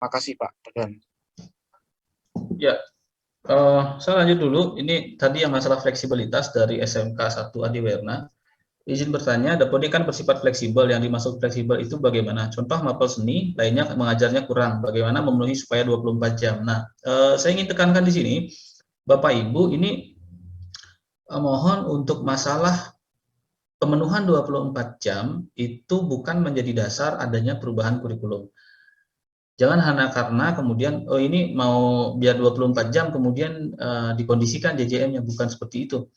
Makasih Pak Tegan. Ya, saya lanjut dulu. Ini tadi yang masalah fleksibilitas dari SMK 1 Adiwerna. Izin bertanya, Dapodik kan bersifat fleksibel. Yang dimaksud fleksibel itu bagaimana? Contoh mapel seni, lainnya mengajarnya kurang. Bagaimana memenuhi supaya 24 jam? Nah, saya ingin tekankan di sini, Bapak Ibu, ini mohon untuk masalah pemenuhan 24 jam itu bukan menjadi dasar adanya perubahan kurikulum. Jangan hanya karena kemudian, oh ini mau biar 24 jam kemudian dikondisikan JJM-nya, bukan seperti itu.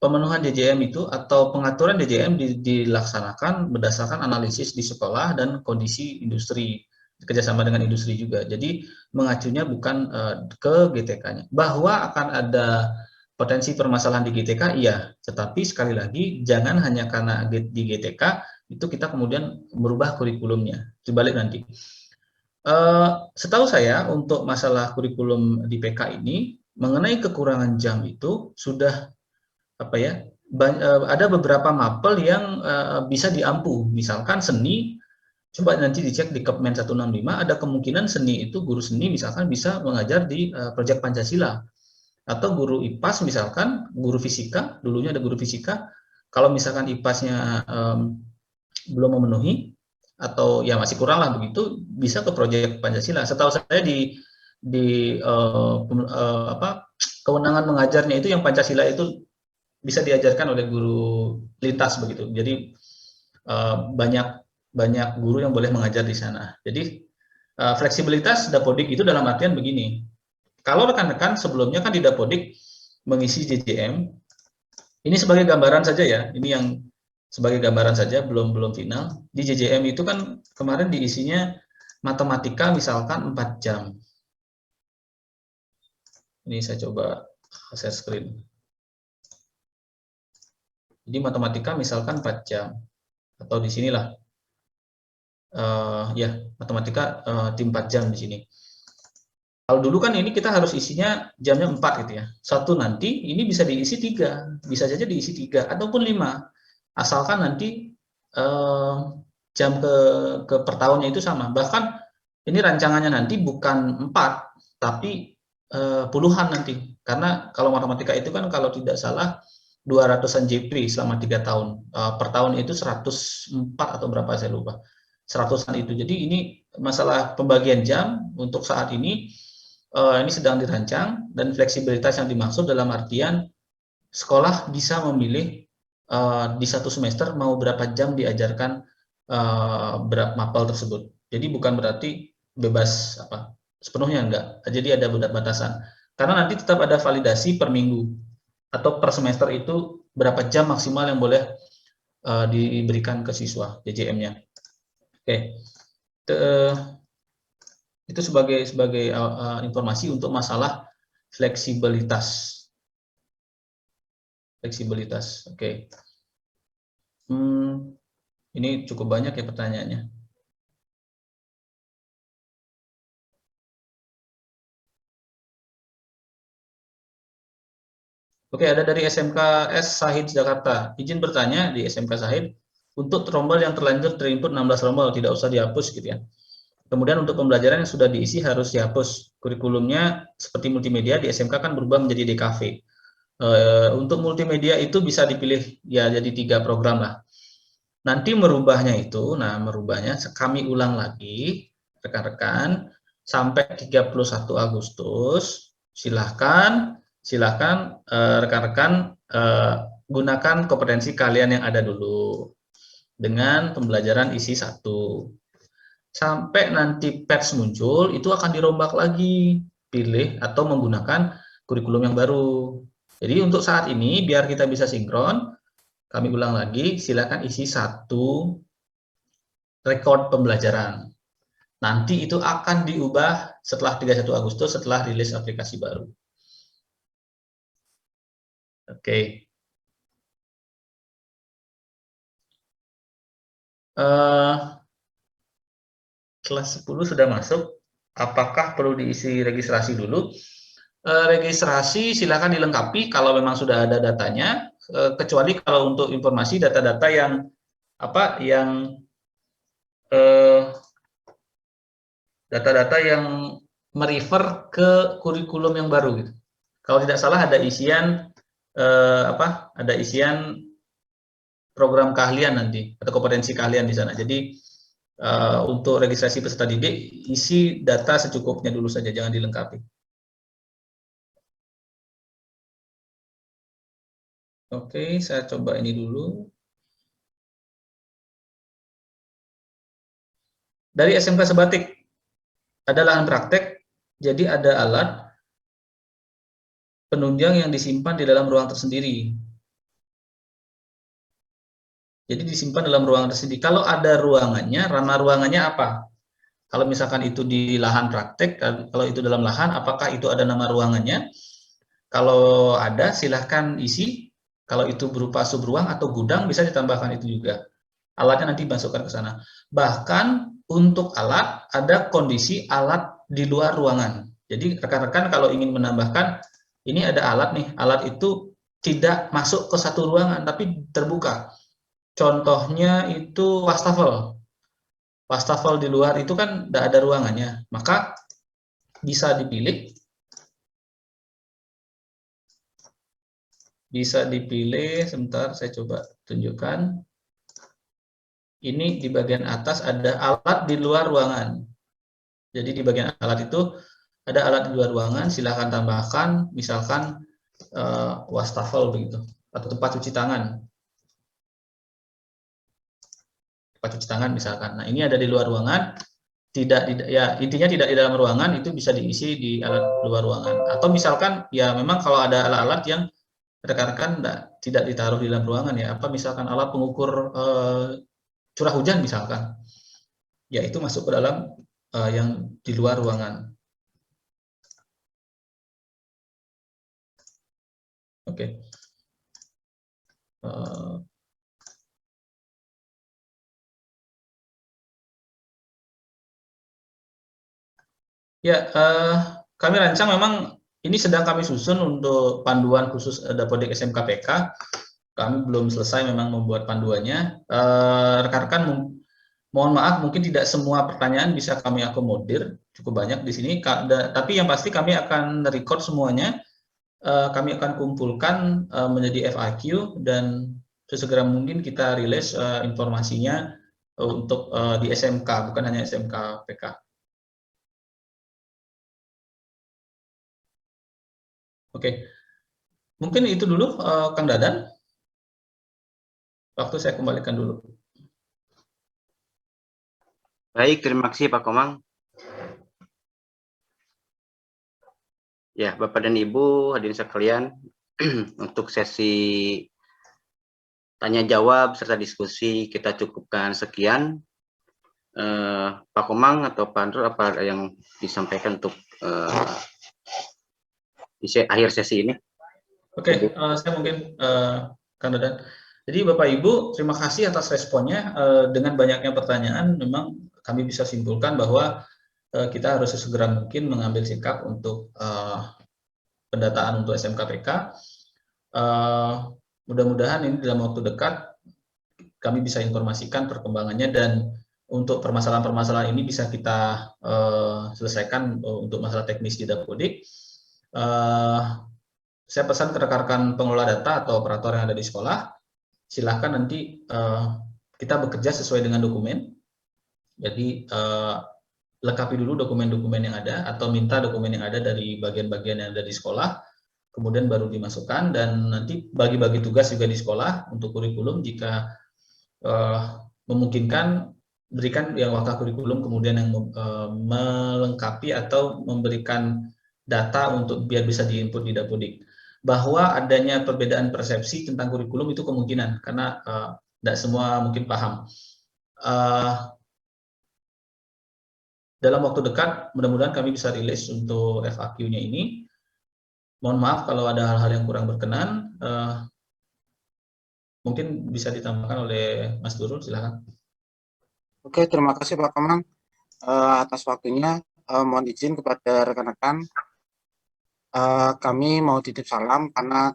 Pemenuhan JJM itu atau pengaturan JJM dilaksanakan berdasarkan analisis di sekolah dan kondisi industri, kerjasama dengan industri juga. Jadi mengacunya bukan ke GTK-nya. Bahwa akan ada potensi permasalahan di GTK, iya. Tetapi sekali lagi, jangan hanya karena di GTK, itu kita kemudian merubah kurikulumnya. Dibalik nanti. Setahu saya, untuk masalah kurikulum di PK ini, mengenai kekurangan jam itu sudah ada beberapa mapel yang bisa diampu. Misalkan seni, coba nanti dicek di Kepmen 165, ada kemungkinan seni itu guru seni misalkan bisa mengajar di proyek Pancasila. Atau guru IPAS misalkan, guru fisika, dulunya ada guru fisika, kalau misalkan IPAS-nya belum memenuhi, atau ya masih kurang lah begitu, bisa ke proyek Pancasila. Setahu saya di kewenangan mengajarnya itu yang Pancasila itu bisa diajarkan oleh guru lintas begitu. Jadi banyak guru yang boleh mengajar di sana. Jadi fleksibilitas Dapodik itu dalam artian begini. Kalau rekan-rekan sebelumnya kan di Dapodik mengisi JJM, ini sebagai gambaran saja ya. Ini yang sebagai gambaran saja, belum final. Di JJM itu kan kemarin diisinya matematika misalkan 4 jam. Ini saya coba share screen. Jadi matematika misalkan 4 jam, atau di sinilah ya matematika di 4 jam di sini. Kalau dulu kan ini kita harus isinya jamnya 4 gitu ya. Satu nanti ini bisa diisi 3, bisa saja diisi 3 ataupun 5, asalkan nanti jam ke per tahunnya itu sama. Bahkan ini rancangannya nanti bukan 4, tapi puluhan nanti. Karena kalau matematika itu kan kalau tidak salah 200-an JP selama 3 tahun. Per tahun itu 104 atau berapa saya lupa. 100-an itu. Jadi ini masalah pembagian jam untuk saat ini sedang dirancang, dan fleksibilitas yang dimaksud dalam artian sekolah bisa memilih di satu semester mau berapa jam diajarkan berapa mapel tersebut. Jadi bukan berarti bebas sepenuhnya, enggak. Jadi ada batasan. Karena nanti tetap ada validasi per minggu atau per semester itu berapa jam maksimal yang boleh diberikan ke siswa JJM-nya. Oke. Itu sebagai informasi untuk masalah fleksibilitas. Oke. Ini cukup banyak ya pertanyaannya. Oke, ada dari SMKS Sahid Jakarta. Izin bertanya di SMK Sahid, untuk rombel yang terlanjur terinput 16 rombel tidak usah dihapus gitu ya. Kemudian untuk pembelajaran yang sudah diisi harus dihapus. Kurikulumnya seperti multimedia di SMK kan berubah menjadi DKV. Untuk multimedia itu bisa dipilih ya jadi 3 program lah. Nanti merubahnya kami ulang lagi rekan-rekan sampai 31 Agustus. Silahkan rekan-rekan gunakan kompetensi kalian yang ada dulu dengan pembelajaran isi 1. Sampai nanti PETS muncul, itu akan dirombak lagi, pilih atau menggunakan kurikulum yang baru. Jadi untuk saat ini, biar kita bisa sinkron, kami ulang lagi, silakan isi 1 rekod pembelajaran. Nanti itu akan diubah setelah 31 Agustus, setelah rilis aplikasi baru. Oke. Kelas 10 sudah masuk, apakah perlu diisi registrasi dulu? Registrasi silakan dilengkapi kalau memang sudah ada datanya, kecuali kalau untuk informasi data-data yang data-data yang merefer ke kurikulum yang baru gitu. Kalau tidak salah ada isian ada isian program keahlian nanti atau kompetensi keahlian di sana. Jadi untuk registrasi peserta didik isi data secukupnya dulu saja, jangan dilengkapi. Oke, saya coba ini dulu. Dari SMK Sebatik ada lahan praktek, jadi ada alat penunjang yang disimpan di dalam ruang tersendiri. Jadi disimpan dalam ruangan tersendiri. Kalau ada ruangannya, nama ruangannya apa? Kalau misalkan itu di lahan praktek, kalau itu dalam lahan, apakah itu ada nama ruangannya? Kalau ada, silahkan isi. Kalau itu berupa subruang atau gudang, bisa ditambahkan itu juga. Alatnya nanti masukkan ke sana. Bahkan untuk alat, ada kondisi alat di luar ruangan. Jadi rekan-rekan kalau ingin menambahkan, ini ada alat nih, alat itu tidak masuk ke satu ruangan, tapi terbuka. Contohnya itu wastafel. Wastafel di luar itu kan tidak ada ruangannya, maka bisa dipilih, sebentar saya coba tunjukkan. Ini di bagian atas ada alat di luar ruangan. Jadi di bagian alat itu ada alat di luar ruangan, silahkan tambahkan, misalkan wastafel begitu, atau tempat cuci tangan. Tempat cuci tangan misalkan. Nah ini ada di luar ruangan, ya intinya tidak di dalam ruangan, itu bisa diisi di alat luar ruangan. Atau misalkan ya memang kalau ada alat-alat yang rekan-rekan tidak ditaruh di dalam ruangan ya, apa misalkan alat pengukur curah hujan misalkan, ya itu masuk ke dalam yang di luar ruangan. Oke. Ya, kami rancang memang ini sedang kami susun untuk panduan khusus Dapodik SMK PK. Kami belum selesai memang membuat panduannya. Rekan-rekan mohon maaf mungkin tidak semua pertanyaan bisa kami akomodir, cukup banyak di sini. Tapi yang pasti kami akan record semuanya. Kami akan kumpulkan menjadi FAQ dan sesegera mungkin kita rilis informasinya untuk di SMK, bukan hanya SMK PK. Oke, mungkin itu dulu Kang Dadan. Waktu saya kembalikan dulu. Baik, terima kasih Pak Komang. Ya, Bapak dan Ibu hadirin sekalian, untuk sesi tanya jawab serta diskusi kita cukupkan sekian. Pak Komang atau Pak Andro, apa yang disampaikan untuk di akhir sesi ini? Oke, saya mungkin Kang Dadan. Jadi Bapak Ibu, terima kasih atas responnya. Dengan banyaknya pertanyaan, memang kami bisa simpulkan bahwa kita harus sesegera mungkin mengambil sikap untuk pendataan untuk SMK PK. Mudah-mudahan ini dalam waktu dekat kami bisa informasikan perkembangannya, dan untuk permasalahan-permasalahan ini bisa kita selesaikan untuk masalah teknis di Dapodik. Saya pesan ke rekan-rekan pengelola data atau operator yang ada di sekolah, silahkan nanti kita bekerja sesuai dengan dokumen. Jadi lengkapi dulu dokumen-dokumen yang ada atau minta dokumen yang ada dari bagian-bagian yang ada di sekolah, kemudian baru dimasukkan, dan nanti bagi-bagi tugas juga di sekolah untuk kurikulum. Jika memungkinkan, berikan yang wakil kurikulum kemudian yang melengkapi atau memberikan data untuk biar bisa diinput di Dapodik. Bahwa adanya perbedaan persepsi tentang kurikulum itu kemungkinan, karena tidak semua mungkin paham. Dalam waktu dekat, mudah-mudahan kami bisa rilis untuk FAQ-nya ini. Mohon maaf kalau ada hal-hal yang kurang berkenan. Mungkin bisa ditambahkan oleh Mas Durul, silakan. Oke, terima kasih Pak Komang atas waktunya. Mohon izin kepada rekan-rekan. Kami mau titip salam karena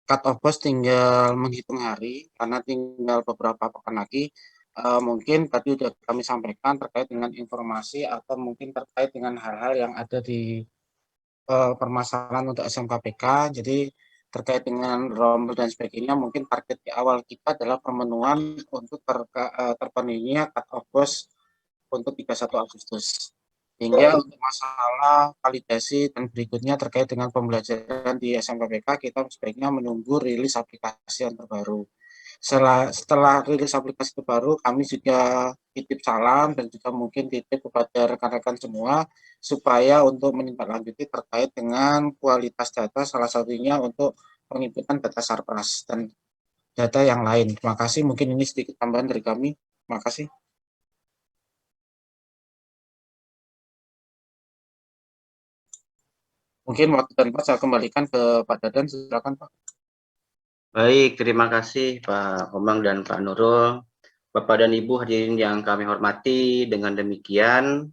cut off bus tinggal menghitung hari, karena tinggal beberapa pekan lagi mungkin tadi sudah kami sampaikan terkait dengan informasi atau mungkin terkait dengan hal-hal yang ada di permasalahan untuk SMKPK. Jadi terkait dengan rombel dan sebagainya, mungkin target di awal kita adalah pemenuhan untuk terpenuhinya cut-off cost untuk 31 Agustus. Hingga untuk masalah validasi dan berikutnya terkait dengan pembelajaran di SMKPK, kita sebaiknya menunggu rilis aplikasi yang terbaru. Setelah rilis aplikasi terbaru, kami juga titip salam dan juga mungkin titip kepada rekan-rekan semua supaya untuk menindaklanjuti terkait dengan kualitas data, salah satunya untuk penginputan data Sarpras dan data yang lain. Terima kasih, mungkin ini sedikit tambahan dari kami. Terima kasih. Mungkin waktu dan Pak saya kembalikan ke Pak Dadan, silakan Pak. Baik, terima kasih Pak Komang dan Pak Nurul. Bapak dan Ibu hadirin yang kami hormati, dengan demikian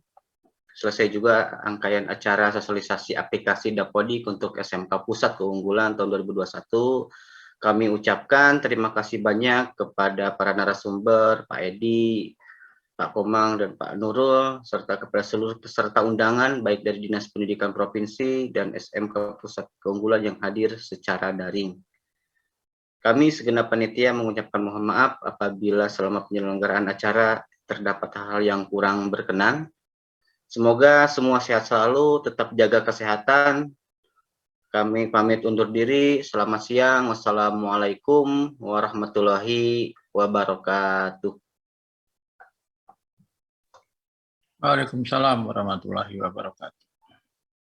selesai juga rangkaian acara sosialisasi aplikasi Dapodik untuk SMK Pusat Keunggulan tahun 2021. Kami ucapkan terima kasih banyak kepada para narasumber, Pak Edi, Pak Komang, dan Pak Nurul, serta kepada seluruh peserta undangan, baik dari Dinas Pendidikan Provinsi dan SMK Pusat Keunggulan yang hadir secara daring. Kami segenap panitia mengucapkan mohon maaf apabila selama penyelenggaraan acara terdapat hal-hal yang kurang berkenan. Semoga semua sehat selalu, tetap jaga kesehatan. Kami pamit undur diri. Selamat siang. Wassalamualaikum warahmatullahi wabarakatuh. Waalaikumsalam warahmatullahi wabarakatuh.